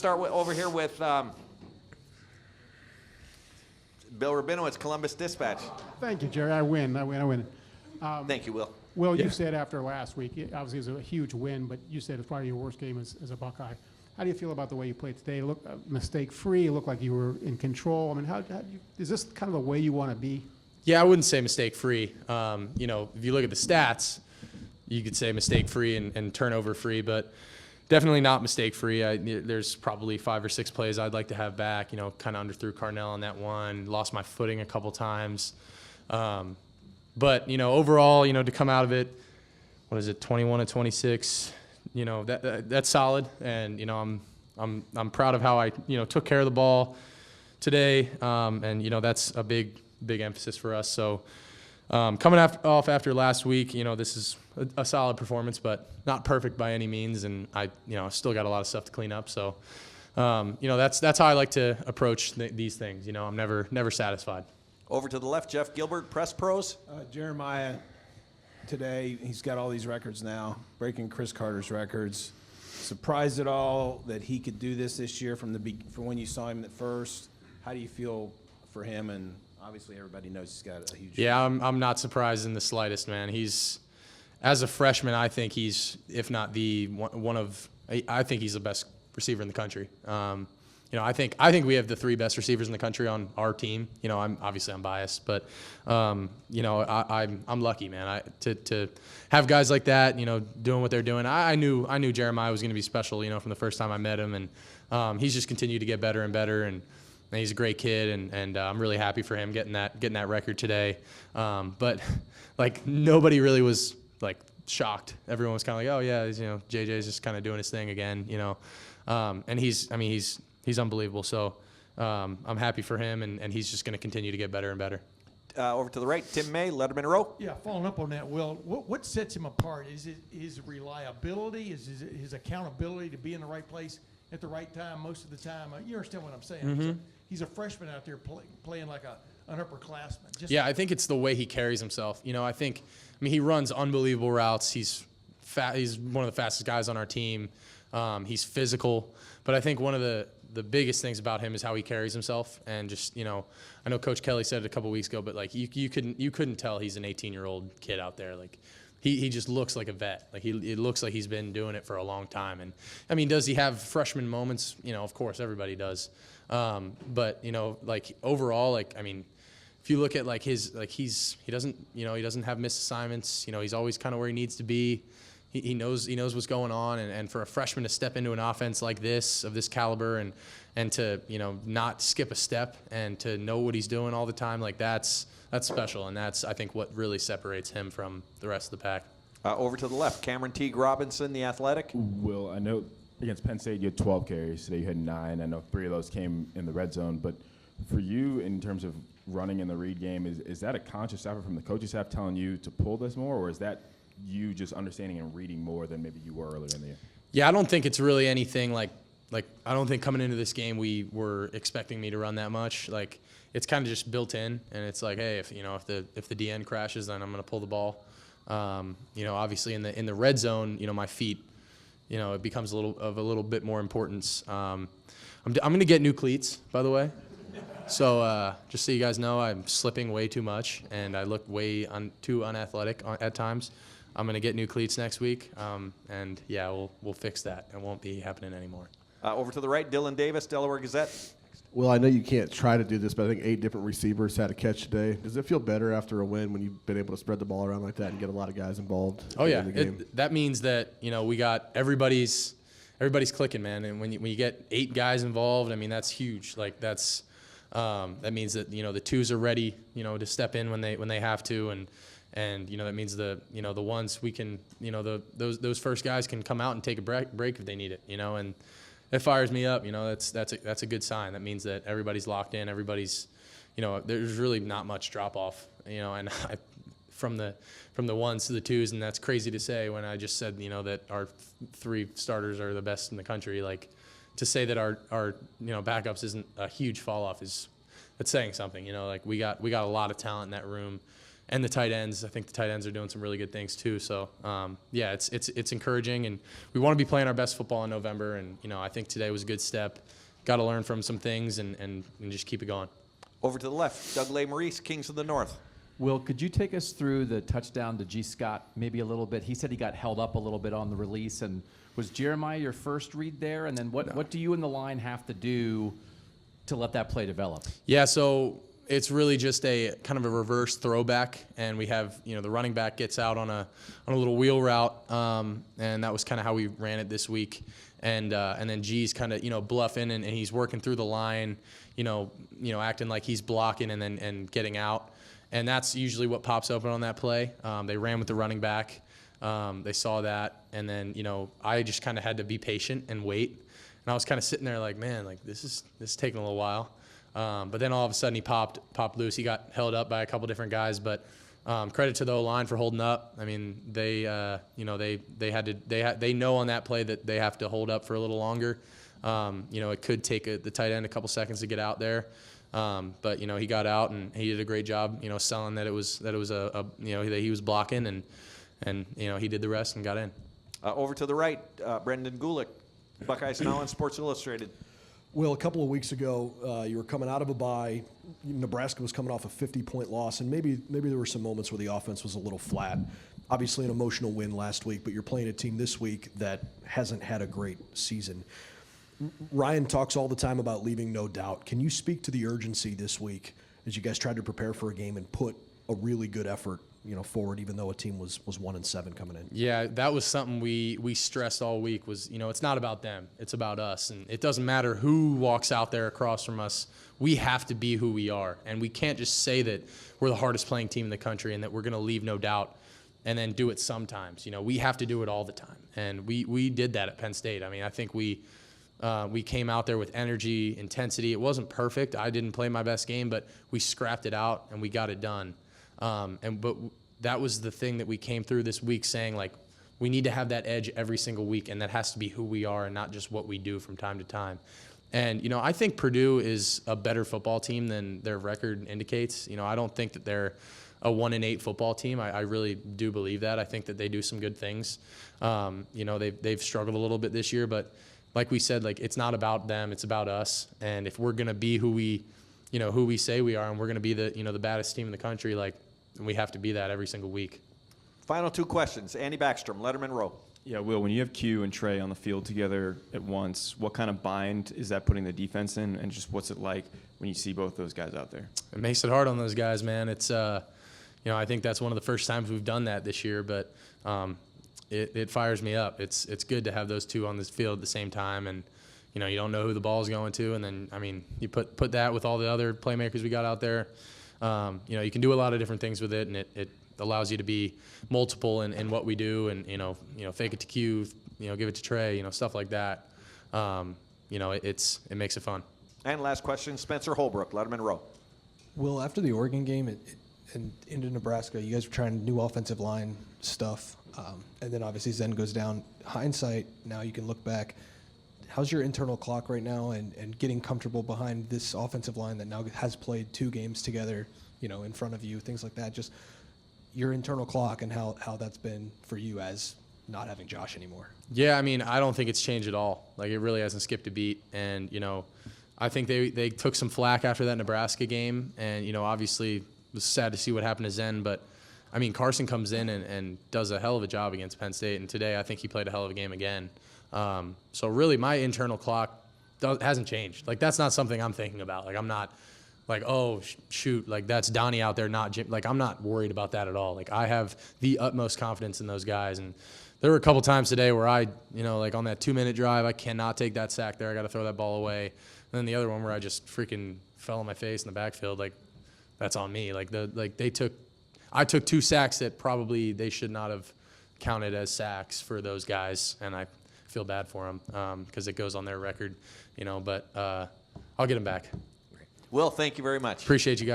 start over here with Bill Rabinowitz, Columbus Dispatch. Thank you, Jerry. I win. Thank you, Will. Will, you said after last week, obviously it was a huge win, but you said it was probably your worst game as a Buckeye. How do you feel about the way you played today? It looked mistake-free. It looked like you were in control. I mean, is this kind of the way you want to be? Yeah, I wouldn't say mistake-free. If you look at the stats, you could say mistake-free and turnover-free, but definitely not mistake-free. There's probably 5 or 6 plays I'd like to have back. Kind of underthrew Carnell on that one. Lost my footing a couple times. But overall, to come out of it, 21-26. That's solid, and I'm proud of how I took care of the ball today, and that's a big emphasis for us. So coming off after last week, this is a solid performance, but not perfect by any means, and I still got a lot of stuff to clean up. So that's how I like to approach these things. I'm never satisfied. Over to the left, Jeff Gilbert, Press Pros. Jeremiah, today he's got all these records now, breaking Chris Carter's records. Surprised at all that he could do this year from when you saw him at first? How do you feel for him? And obviously everybody knows he's got a huge. Yeah, I'm not surprised in the slightest, man. As a freshman, I think he's, if not the one of, I think he's the best receiver in the country. I think we have the 3 best receivers in the country on our team. I'm biased, but I'm lucky, man. To have guys like that, doing what they're doing. I knew Jeremiah was going to be special, from the first time I met him, and he's just continued to get better and better, and he's a great kid, and I'm really happy for him getting that record today. But nobody really was shocked. Everyone was kind of like, oh yeah, JJ's just kind of doing his thing again, and he's unbelievable. So I'm happy for him, and he's just going to continue to get better and better. Over to the right, Tim May, Letterman Row. Yeah, following up on that, Will, what sets him apart? Is it his reliability? Is it his accountability to be in the right place at the right time most of the time? You understand what I'm saying? Mm-hmm. He's a freshman out there playing like an upperclassman. I think it's the way he carries himself. He runs unbelievable routes. He's one of the fastest guys on our team. He's physical. But I think one of the biggest things about him is how he carries himself, and just I know Coach Kelly said it a couple weeks ago, but you couldn't tell he's an 18-year-old kid out there. He just looks like a vet. It looks like he's been doing it for a long time. And does he have freshman moments? Of course everybody does. But overall, if you look at he doesn't have missed assignments. He's always kind of where he needs to be. He knows what's going on, and for a freshman to step into an offense like this, of this caliber, and to not skip a step, and to know what he's doing all the time, that's special, and that's, I think, what really separates him from the rest of the pack. Over to the left, Cameron Teague Robinson, the Athletic. Will, I know against Penn State you had 12 carries. Today you had 9. I know 3 of those came in the red zone, but for you, in terms of running in the read game, is that a conscious effort from the coaching staff telling you to pull this more, or is that you just understanding and reading more than maybe you were earlier in the year? Yeah, I don't think it's really anything like I don't think coming into this game we were expecting me to run that much. It's kind of just built in, and it's hey, if the DN crashes, then I'm going to pull the ball. Obviously in the red zone, my feet, it becomes a little bit more importance. I'm going to get new cleats, by the way. So just so you guys know, I'm slipping way too much, and I look way too unathletic at times. I'm going to get new cleats next week, and yeah, we'll fix that. It won't be happening anymore. Over to the right, Dylan Davis, Delaware Gazette. Well, I know you can't try to do this, but I think 8 different receivers had a catch today. Does it feel better after a win when you've been able to spread the ball around like that and get a lot of guys involved? Oh yeah, in the game? That means that we got everybody's clicking, man. And when you get 8 guys involved, that's huge. That means that the twos are ready, to step in when they have to, and that means the ones we can, those first guys can come out and take a break if they need it, and it fires me up. That's a good sign. That means that everybody's locked in. Everybody's, there's really not much drop off, and from the 1s to the 2s, and that's crazy to say when I just said that our 3 starters are the best in the country. To say that our backups isn't a huge fall off it's saying something. We got a lot of talent in that room, and the tight ends. I think the tight ends are doing some really good things too. So yeah, it's encouraging, and we want to be playing our best football in November. And I think today was a good step. Got to learn from some things and just keep it going. Over to the left, Doug Maurice, Kings of the North. Will, could you take us through the touchdown to G. Scott maybe a little bit? He said he got held up a little bit on the release. And was Jeremiah your first read there? And then what do you and the line have to do to let that play develop? Yeah, so it's really just a kind of a reverse throwback, and we have the running back gets out on a little wheel route, and that was kind of how we ran it this week. And then G's kind of bluffing, and he's working through the line, acting like he's blocking and getting out. And that's usually what pops open on that play. They ran with the running back. They saw that. And then, I just kind of had to be patient and wait. And I was kind of sitting there like, man, like this is taking a little while. But then all of a sudden he popped loose. He got held up by a couple different guys. But credit to the O-line for holding up. I mean, they know on that play that they have to hold up for a little longer. It could take the tight end a couple seconds to get out there. But he got out and he did a great job, selling that it was that he was blocking and he did the rest and got in. Over to the right, Brendan Gulick, Buckeyes Now on Sports Illustrated. Will, a couple of weeks ago, you were coming out of a bye. Nebraska was coming off a 50-point loss, and maybe there were some moments where the offense was a little flat. Obviously, an emotional win last week, but you're playing a team this week that hasn't had a great season. Ryan talks all the time about leaving no doubt. Can you speak to the urgency this week as you guys tried to prepare for a game and put a really good effort, forward, even though a team was 1-7 coming in? Yeah, that was something we stressed all week was, it's not about them. It's about us. And it doesn't matter who walks out there across from us. We have to be who we are. And we can't just say that we're the hardest playing team in the country and that we're going to leave no doubt and then do it sometimes. We have to do it all the time. And we did that at Penn State. I mean, I think we came out there with energy, intensity. It wasn't perfect. I didn't play my best game, but we scrapped it out and we got it done. But that was the thing that we came through this week saying, like, we need to have that edge every single week, and that has to be who we are and not just what we do from time to time. And, I think Purdue is a better football team than their record indicates. I don't think that they're a 1-8 football team. I really do believe that. I think that they do some good things. They've struggled a little bit this year, but like we said, like, it's not about them, it's about us. And if we're going to be who we say we are, and we're going to be the baddest team in the country, like, we have to be that every single week. Final two questions. Andy Backstrom, Letterman Row. Yeah, Will, when you have Q and Trey on the field together at once, what kind of bind is that putting the defense in, and just what's it like when you see both those guys out there? It makes it hard on those guys, man. It's I think that's one of the first times we've done that this year, but it fires me up. It's good to have those two on this field at the same time, and you don't know who the ball's going to, and then you put that with all the other playmakers we got out there. You can do a lot of different things with it, and it allows you to be multiple in what we do, and fake it to Q, give it to Trey, stuff like that. It makes it fun. And last question, Spencer Holbrook, Letterman Row. Will, after the Oregon game and into Nebraska, you guys were trying new offensive line stuff, and then obviously Zen goes down. Hindsight, now you can look back. How's your internal clock right now and getting comfortable behind this offensive line that now has played 2 games together, in front of you, things like that? Just your internal clock and how that's been for you as not having Josh anymore. Yeah, I don't think it's changed at all. Like, it really hasn't skipped a beat. And, I think they took some flack after that Nebraska game. And, obviously it was sad to see what happened to Zen. But, Carson comes in and does a hell of a job against Penn State. And today I think he played a hell of a game again. So really my internal clock hasn't changed. Like, that's not something I'm thinking about. Like, I'm not like, oh, shoot, like, that's Donnie out there, not Jim. Like, I'm not worried about that at all. Like, I have the utmost confidence in those guys. And there were a couple times today where I, like on that 2-minute drive, I cannot take that sack there. I got to throw that ball away. And then the other one where I just freaking fell on my face in the backfield, like, that's on me. I took 2 sacks that probably they should not have counted as sacks for those guys. And I feel bad for them because it goes on their record, but I'll get them back. Will, thank you very much. Appreciate you guys.